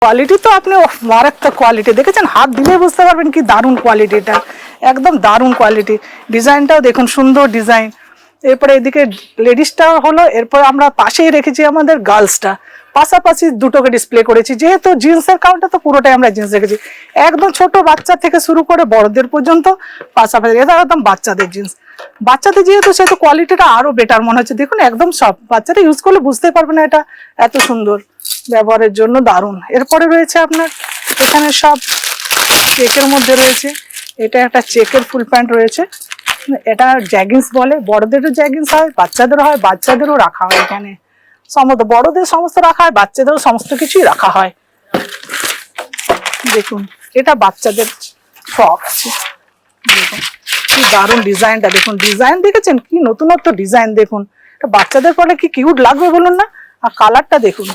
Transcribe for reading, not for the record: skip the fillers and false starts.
Quality তো আপনি মারাত্মক কোয়ালিটি দেখেছেন, হাত দিলে বুঝতে পারবেন কি দারুণ কোয়ালিটিটা, একদম দারুণ কোয়ালিটি। ডিজাইনটাও দেখুন, সুন্দর ডিজাইন। এরপরে এদিকে লেডিসটা হলো, এরপর আমরা পাশেই রেখেছি আমাদের গার্লসটা, পাশাপাশি দুটোকে ডিসপ্লে করেছি। যেহেতু জিন্সের কাউন্টটা তো পুরোটাই আমরা জিন্স রেখেছি, একদম ছোট বাচ্চা থেকে শুরু করে বড়দের পর্যন্ত পাশাপাশি। এটা একদম বাচ্চাদের জিন্স, বাচ্চাদের যেহেতু সেহেতু কোয়ালিটিটা আরো বেটার মনে হচ্ছে। দেখুন একদম সব বাচ্চারা ইউজ করলে বুঝতে পারবে না এটা এত সুন্দর, ব্যবহারের জন্য দারুণ। এরপরে রয়েছে আপনার এখানে সব চেকের মধ্যে রয়েছে, এটা একটা চেকের ফুল প্যান্ট রয়েছে, এটা জ্যাগিন্স বলে, বড়দেরও জ্যাগিন্স হয়, বাচ্চাদেরও হয়, বাচ্চাদেরও রাখা হয় এখানে সমস্ত, বড়দের সমস্ত রাখা হয়, বাচ্চাদেরও সমস্ত কিছুই রাখা হয়। দেখুন এটা বাচ্চাদের ফ্রক আছে, দেখুন কি দারুণ ডিজাইনটা, দেখুন ডিজাইন দেখেছেন কি নতুনত্ব ডিজাইন, দেখুন এটা বাচ্চাদের পরে কি কিউট লাগবে বলুন না, আর কালারটা দেখুন।